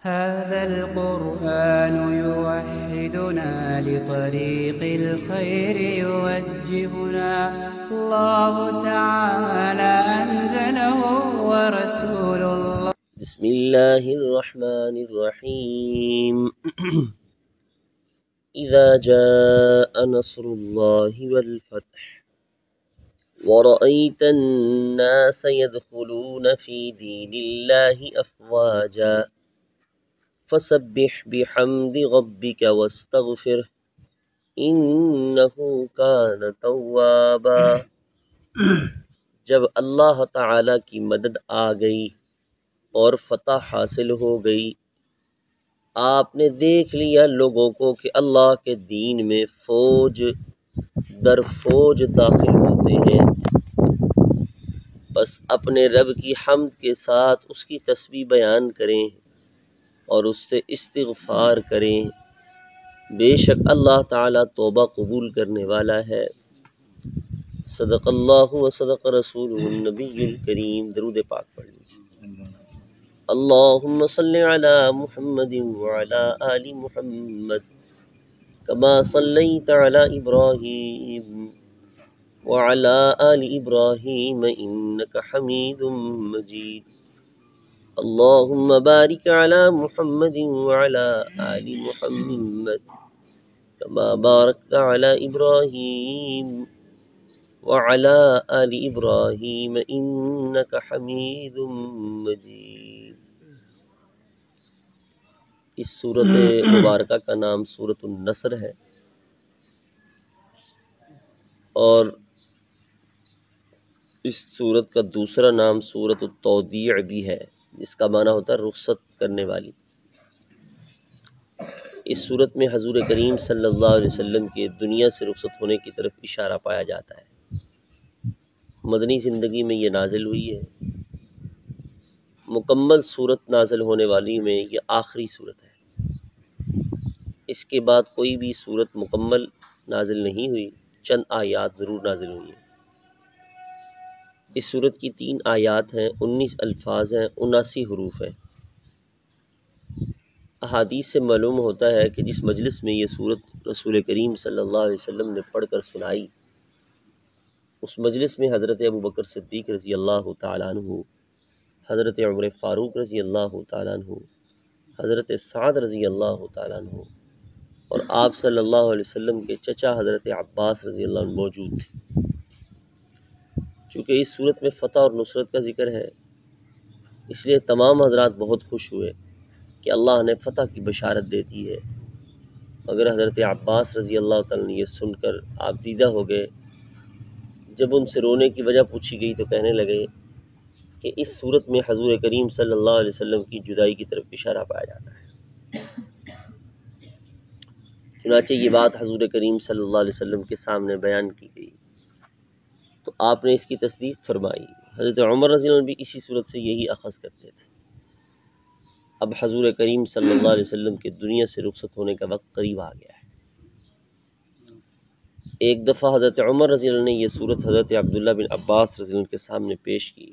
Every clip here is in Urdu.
هذا القرآن يوحدنا لطريق الخير يوجهنا الله تعالى أنزله ورسول الله. بسم الله الرحمن الرحيم. إذا جاء نصر الله والفتح ورأيت الناس يدخلون في دين الله أفواجا فسبح بحمد ربك واستغفره إنه كان توابا. جب اللہ تعالی کی مدد آ گئی اور فتح حاصل ہو گئی، آپ نے دیکھ لیا لوگوں کو کہ اللہ کے دین میں فوج در فوج داخل ہوتے ہیں، بس اپنے رب کی حمد کے ساتھ اس کی تسبیح بیان کریں اور اس سے استغفار کریں، بے شک اللہ تعالیٰ توبہ قبول کرنے والا ہے۔ صدق اللہ و صدق رسولہ النبی الکریم۔ درود پاک پڑھ لیجیے۔ اللہم صلی علی محمد وعلی آل محمد کما صلیت علی ابراہیم وعلی آل ابراہیم انک حمید مجید۔ اللہم بارک علی محمد وعلی آل محمد کما بارکت علی ابراہیم وعلی آل ابراہیم انک حمید مجید۔ اس سورت مبارکہ کا نام سورۃ النصر ہے، اور اس سورت کا دوسرا نام سورۃ التودیع بھی ہے، جس کا معنی ہوتا ہے رخصت کرنے والی۔ اس سورت میں حضور کریم صلی اللہ علیہ وسلم کے دنیا سے رخصت ہونے کی طرف اشارہ پایا جاتا ہے۔ مدنی زندگی میں یہ نازل ہوئی ہے۔ مکمل صورت نازل ہونے والی میں یہ آخری صورت ہے۔ اس کے بعد کوئی بھی صورت مکمل نازل نہیں ہوئی، چند آیات ضرور نازل ہوئی ہیں۔ اس صورت کی 3 آیات ہیں، 19 الفاظ ہیں، 79 حروف ہیں۔ احادیث سے معلوم ہوتا ہے کہ جس مجلس میں یہ صورت رسول کریم صلی اللہ علیہ وسلم نے پڑھ کر سنائی، اس مجلس میں حضرت ابوبکر صدیق رضی اللہ تعالیٰ عنہ، حضرت عمر فاروق رضی اللہ تعالیٰ عنہ، حضرت سعد رضی اللہ تعالیٰ عنہ اور آپ صلی اللہ علیہ وسلم کے چچا حضرت عباس رضی اللہ عنہ موجود تھے۔ چونکہ اس صورت میں فتح اور نصرت کا ذکر ہے، اس لیے تمام حضرات بہت خوش ہوئے کہ اللہ نے فتح کی بشارت دے دی ہے، مگر حضرت عباس رضی اللہ تعالیٰ عنہ یہ سن کر آپ دیدہ ہو گئے۔ جب ان سے رونے کی وجہ پوچھی گئی تو کہنے لگے کہ اس صورت میں حضور کریم صلی اللہ علیہ وسلم کی جدائی کی طرف اشارہ پایا جاتا ہے۔ چنانچہ یہ بات حضور کریم صلی اللہ علیہ وسلم کے سامنے بیان کی گئی تو آپ نے اس کی تصدیق فرمائی۔ حضرت عمر رضی اللہ عنہ بھی اسی صورت سے یہی اخذ کرتے تھے۔ اب حضور کریم صلی اللہ علیہ وسلم کے دنیا سے رخصت ہونے کا وقت قریب آ گیا ہے۔ ایک دفعہ حضرت عمر رضی اللہ عنہ نے یہ صورت حضرت عبداللہ بن عباس رضی اللہ عنہ کے سامنے پیش کی۔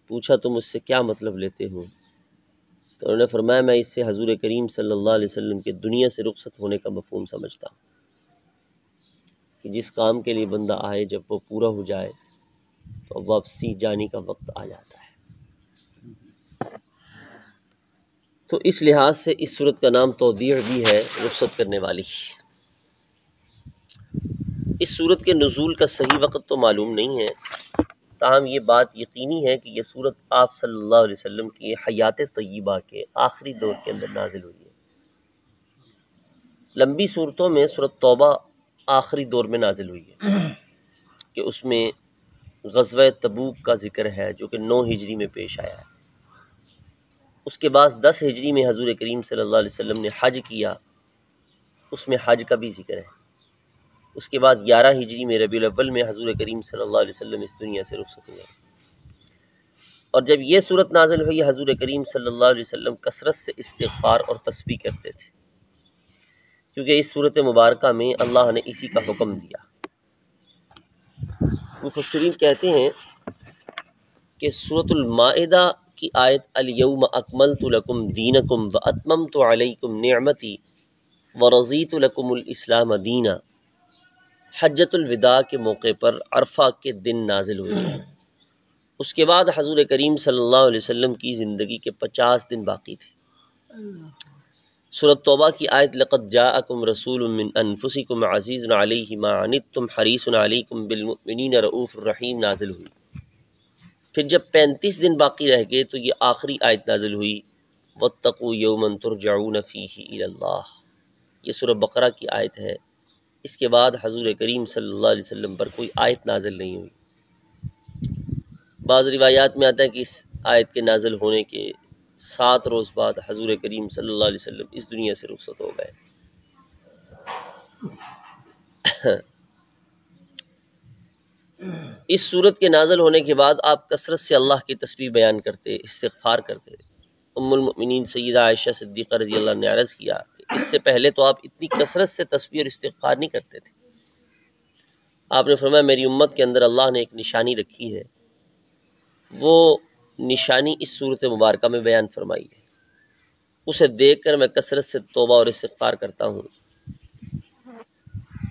پوچھا تم اس سے کیا مطلب لیتے ہو؟ تو انہوں نے فرمایا میں اس سے حضور کریم صلی اللہ علیہ وسلم کے دنیا سے رخصت ہونے کا مفہوم سمجھتا ہوں کہ جس کام کے لیے بندہ آئے جب وہ پورا ہو جائے تو واپسی جانے کا وقت آ جاتا ہے۔ تو اس لحاظ سے اس صورت کا نام تودیع بھی ہے، رخصت کرنے والی۔ اس صورت کے نزول کا صحیح وقت تو معلوم نہیں ہے، تاہم یہ بات یقینی ہے کہ یہ صورت آپ صلی اللہ علیہ وسلم کی حیات طیبہ کے آخری دور کے اندر نازل ہوئی ہے۔ لمبی صورتوں میں سورۃ توبہ آخری دور میں نازل ہوئی ہے کہ اس میں غزوہ تبوک کا ذکر ہے جو کہ 9 ہجری میں پیش آیا ہے۔ اس کے بعد 10 ہجری میں حضور کریم صلی اللہ علیہ وسلم نے حج کیا، اس میں حج کا بھی ذکر ہے۔ اس کے بعد 11 ہجری میں ربیع الاول میں حضور کریم صلی اللہ علیہ وسلم اس دنیا سے رخصت ہوئے، اور جب یہ صورت نازل ہوئی حضور کریم صلی اللہ علیہ وسلم کثرت سے استغفار اور تسبیح کرتے تھے، کیونکہ اس صورت مبارکہ میں اللہ نے اسی کا حکم دیا۔ مفسرین کہتے ہیں کہ سورۃ المائدہ کی آیت الیوم اکملت لکم دینکم واتممت علیکم نعمتی ورضیت لکم الاسلام دینا حجۃ الوداع کے موقع پر عرفہ کے دن نازل ہوئی ہے۔ اس کے بعد حضور کریم صلی اللہ علیہ وسلم کی زندگی کے 50 دن باقی تھے۔ سورۃ توبہ کی آیت لقد جاءکم رسول من انفسکم عزیز علیہ ما عنتم حریص علیکم بالمؤمنین رؤوف الرحیم نازل ہوئی۔ پھر جب 35 دن باقی رہ گئے تو یہ آخری آیت نازل ہوئی واتقوا یوما ترجعون فیہ الی اللہ، یہ سورہ بقرہ کی آیت ہے۔ اس کے بعد حضور کریم صلی اللہ علیہ وسلم پر کوئی آیت نازل نہیں ہوئی۔ بعض روایات میں آتا ہے کہ اس آیت کے نازل ہونے کے 7 روز بعد حضور کریم صلی اللہ علیہ وسلم اس دنیا سے رخصت ہو گئے۔ اس صورت کے نازل ہونے کے بعد آپ کثرت سے اللہ کی تسبیح بیان کرتے، استغفار کرتے۔ ام المؤمنین سیدہ عائشہ صدیقہ رضی اللہ عنہا نے عرض کیا کہ اس سے پہلے تو آپ اتنی کثرت سے تسبیح اور استغفار نہیں کرتے تھے۔ آپ نے فرمایا میری امت کے اندر اللہ نے ایک نشانی رکھی ہے، وہ نشانی اس صورت مبارکہ میں بیان فرمائی ہے، اسے دیکھ کر میں کثرت سے توبہ اور استغفار کرتا ہوں،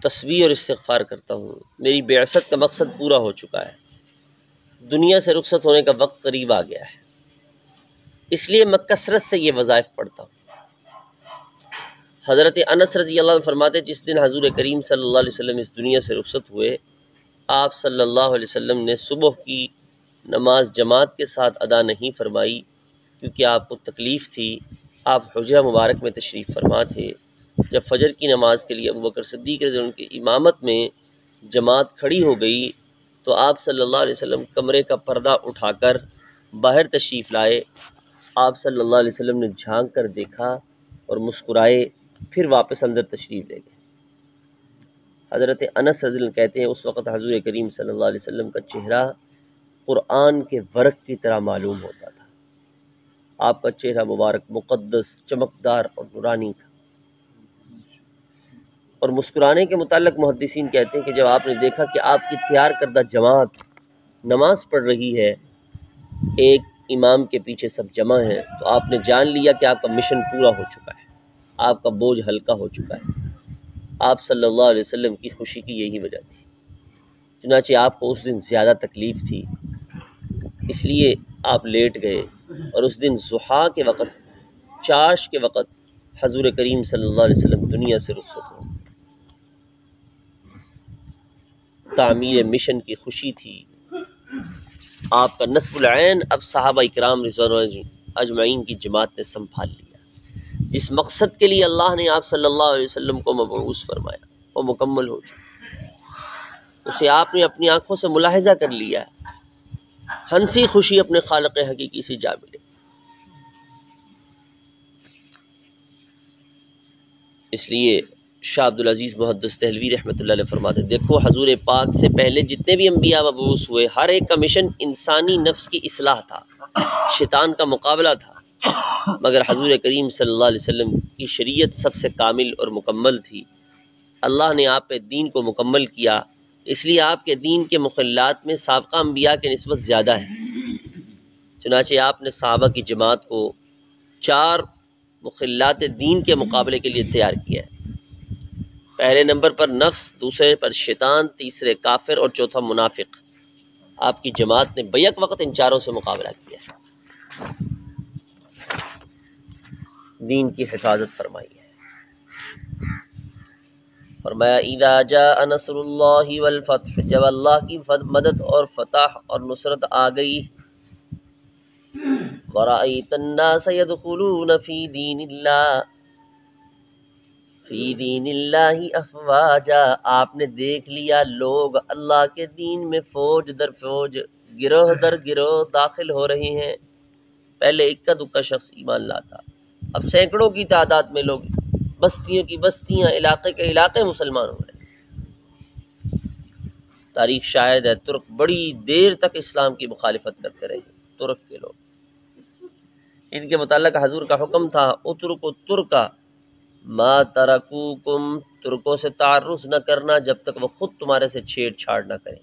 تسبیح اور استغفار کرتا ہوں۔ میری بعثت کا مقصد پورا ہو چکا ہے، دنیا سے رخصت ہونے کا وقت قریب آ گیا ہے، اس لیے میں کثرت سے یہ وظائف پڑھتا ہوں۔ حضرت انس رضی اللہ عنہ فرماتے جس دن حضور کریم صلی اللہ علیہ وسلم اس دنیا سے رخصت ہوئے، آپ صلی اللہ علیہ وسلم نے صبح کی نماز جماعت کے ساتھ ادا نہیں فرمائی کیونکہ آپ کو تکلیف تھی۔ آپ حجرہ مبارک میں تشریف فرما تھے۔ جب فجر کی نماز کے لیے ابوبکر صدیق رضی اللہ عنہ کی امامت میں جماعت کھڑی ہو گئی تو آپ صلی اللہ علیہ وسلم کمرے کا پردہ اٹھا کر باہر تشریف لائے۔ آپ صلی اللہ علیہ وسلم نے جھانک کر دیکھا اور مسکرائے، پھر واپس اندر تشریف لے گئے۔ حضرت انس رضی اللہ عنہ کہتے ہیں اس وقت حضور کریم صلی اللہ علیہ وسلم کا چہرہ قرآن کے ورق کی طرح معلوم ہوتا تھا۔ آپ کا چہرہ مبارک مقدس، چمکدار اور نورانی تھا۔ اور مسکرانے کے متعلق محدثین کہتے ہیں کہ جب آپ نے دیکھا کہ آپ کی تیار کردہ جماعت نماز پڑھ رہی ہے، ایک امام کے پیچھے سب جمع ہیں، تو آپ نے جان لیا کہ آپ کا مشن پورا ہو چکا ہے، آپ کا بوجھ ہلکا ہو چکا ہے۔ آپ صلی اللہ علیہ وسلم کی خوشی کی یہی وجہ تھی۔ چنانچہ آپ کو اس دن زیادہ تکلیف تھی، اس لیے آپ لیٹ گئے، اور اس دن ضحیٰ کے وقت، چاش کے وقت حضور کریم صلی اللہ علیہ وسلم دنیا سے رخصت ہو۔ تعمیر مشن کی خوشی تھی۔ آپ کا نصب العین اب صحابہ اکرام رضوان اللہ اجمعین کی جماعت نے سنبھال لیا۔ جس مقصد کے لیے اللہ نے آپ صلی اللہ علیہ وسلم کو مبعوث فرمایا وہ مکمل ہو چکا، اسے آپ نے اپنی آنکھوں سے ملاحظہ کر لیا ہے۔ ہنسی خوشی اپنے خالق حقیقی سے جا ملے۔ اس لیے شاہ عبدالعزیز محدث دہلوی رحمۃ اللہ علیہ فرماتے دیکھو حضور پاک سے پہلے جتنے بھی انبیاء مبعوث ہوئے، ہر ایک کا مشن انسانی نفس کی اصلاح تھا، شیطان کا مقابلہ تھا، مگر حضور کریم صلی اللہ علیہ وسلم کی شریعت سب سے کامل اور مکمل تھی۔ اللہ نے آپ پہ دین کو مکمل کیا، اس لیے آپ کے دین کے مخلات میں سابقہ انبیاء کے نسبت زیادہ ہے۔ چنانچہ آپ نے صحابہ کی جماعت کو 4 مخلات دین کے مقابلے کے لیے تیار کیا ہے۔ پہلے نمبر پر نفس، دوسرے پر شیطان، تیسرے کافر اور چوتھا منافق۔ آپ کی جماعت نے بیک وقت ان 4 سے مقابلہ کیا ہے، دین کی حفاظت فرمائی ہے۔ فرمایا اذا جاء نصر اللہ والفتح، جب اللہ کی مدد اور فتح اور نصرت آ گئی، ورأیت الناس يدخلون فی دین اللہ افواجا، آپ نے دیکھ لیا لوگ اللہ کے دین میں فوج در فوج، گروہ در گروہ داخل ہو رہے ہیں۔ پہلے اکا دکا شخص ایمان لاتا، اب سینکڑوں کی تعداد میں لوگ، بستیوں کی بستیاں، علاقے کے علاقے مسلمان ہو رہے ہیں۔ تاریخ شاہد ہے ترک بڑی دیر تک اسلام کی مخالفت کرتے رہے، ترک کے لوگ۔ ان کے متعلق حضور کا حکم تھا اترکوا ترکا ما ترکوکم، ترکوں سے تعرض نہ کرنا جب تک وہ خود تمہارے سے چھیڑ چھاڑ نہ کریں۔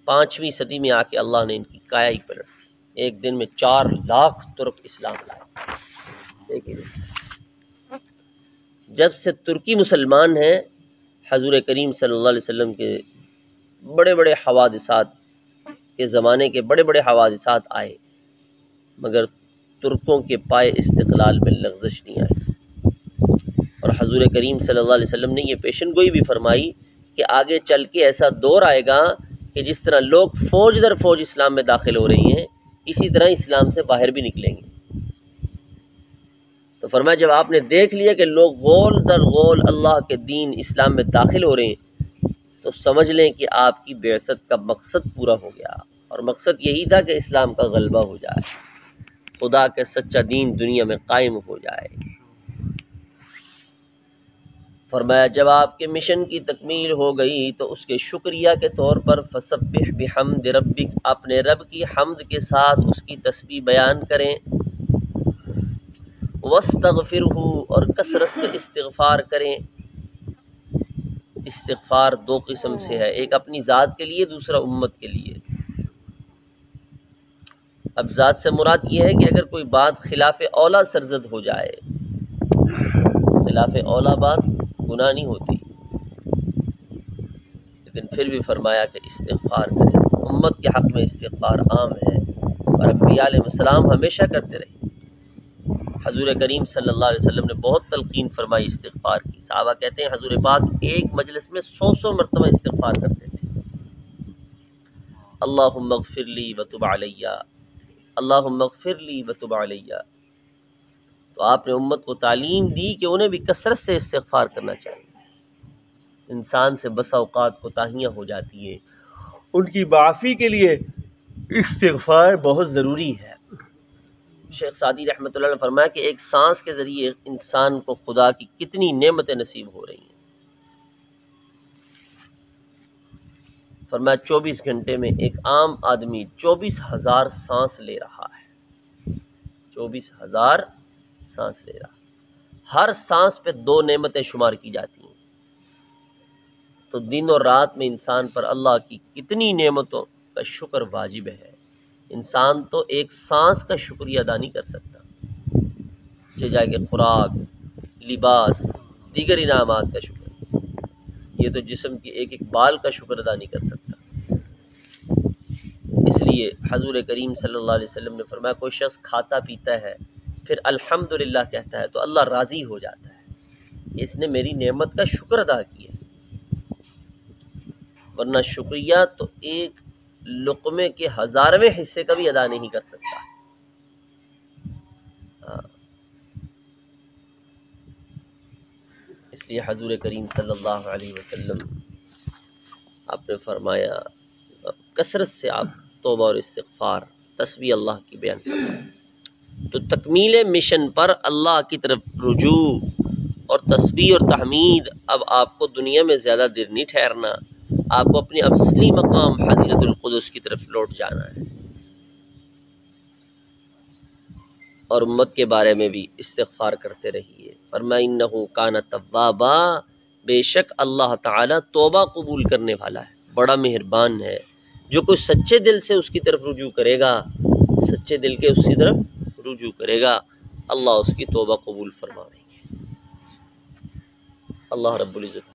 5ویں صدی میں آ کے اللہ نے ان کی کایا ہی پلٹ دی۔ ایک دن میں 4 لاکھ ترک اسلام لائے. دیکھیے جب سے ترکی مسلمان ہیں، حضور کریم صلی اللہ علیہ وسلم کے بڑے بڑے حوادثات کے زمانے کے بڑے بڑے حوادثات آئے، مگر ترکوں کے پائے استقلال میں لغزش نہیں آئی. اور حضور کریم صلی اللہ علیہ وسلم نے یہ پیشن گوئی بھی فرمائی کہ آگے چل کے ایسا دور آئے گا کہ جس طرح لوگ فوج در فوج اسلام میں داخل ہو رہی ہیں، اسی طرح اسلام سے باہر بھی نکلیں گے. تو فرمایا جب آپ نے دیکھ لیا کہ لوگ غول در غول اللہ کے دین اسلام میں داخل ہو رہے ہیں، تو سمجھ لیں کہ آپ کی بعثت کا مقصد پورا ہو گیا. اور مقصد یہی تھا کہ اسلام کا غلبہ ہو جائے، خدا کے سچا دین دنیا میں قائم ہو جائے. فرمایا جب آپ کے مشن کی تکمیل ہو گئی تو اس کے شکریہ کے طور پر فسبح بحمد ربک، اپنے رب کی حمد کے ساتھ اس کی تسبیح بیان کریں. واستغفرہ، اور کثرت سے استغفار کریں. استغفار 2 قسم سے ہے، ایک اپنی ذات کے لیے، دوسرا امت کے لیے. اب ذات سے مراد یہ ہے کہ اگر کوئی بات خلاف اولا سرزد ہو جائے، خلاف اولا بات گناہ نہیں ہوتی، لیکن پھر بھی فرمایا کہ استغفار کریں. امت کے حق میں استغفار عام ہے اور انبیاء علیہ السلام ہمیشہ کرتے رہے. حضور کریم صلی اللہ علیہ وسلم نے بہت تلقین فرمائی استغفار کی. صحابہ کہتے ہیں حضور پاک ایک مجلس میں 100 مرتبہ استغفار کرتے تھے. اللہم اغفر لی وتب علی، اللہم اغفر لی وتب علی. تو آپ نے امت کو تعلیم دی کہ انہیں بھی کثرت سے استغفار کرنا چاہیے. انسان سے بسا اوقات کوتاہیاں ہو جاتی ہیں، ان کی معافی کے لیے استغفار بہت ضروری ہے. شیخ سعدی رحمۃ اللہ نے فرمایا کہ ایک سانس کے ذریعے انسان کو خدا کی کتنی نعمتیں نصیب ہو رہی ہیں. فرمایا 24 گھنٹے میں ایک عام آدمی 24,000 سانس لے رہا ہے. 24,000 سانس لے رہا. ہر سانس پہ 2 نعمتیں شمار کی جاتی ہیں. تو دن اور رات میں انسان پر اللہ کی کتنی نعمتوں کا شکر واجب ہے. انسان تو ایک سانس کا شکریہ ادا نہیں کر سکتا، جائے کہ خوراک، لباس، دیگر انعامات کا شکر. یہ تو جسم کے ایک ایک بال کا شکر ادا نہیں کر سکتا. اس لیے حضور کریم صلی اللہ علیہ وسلم نے فرمایا کوئی شخص کھاتا پیتا ہے پھر الحمدللہ کہتا ہے تو اللہ راضی ہو جاتا ہے، اس نے میری نعمت کا شکر ادا کیا. ورنہ شکریہ تو ایک لقمے کے 1000ویں حصے کا بھی ادا نہیں کر سکتا. اس لیے حضور کریم صلی اللہ علیہ وسلم آپ نے فرمایا کثرت سے آپ توبہ اور استغفار، تسبیح اللہ کی بیان فرمائیں. تو تکمیل مشن پر اللہ کی طرف رجوع اور تسبیح اور تحمید. اب آپ کو دنیا میں زیادہ دیر نہیں ٹھہرنا، آپ کو اپنی اصلی مقام حضرت القدس کی طرف لوٹ جانا ہے. اور امت کے بارے میں بھی استغفار کرتے رہیے. فرمایا انہ کان توابا، بے شک اللہ تعالی توبہ قبول کرنے والا ہے، بڑا مہربان ہے. جو کوئی سچے دل سے اس کی طرف رجوع کرے گا، سچے دل کے اس کی طرف رجوع کرے گا، اللہ اس کی توبہ قبول فرمائیں گے. اللہ رب العزت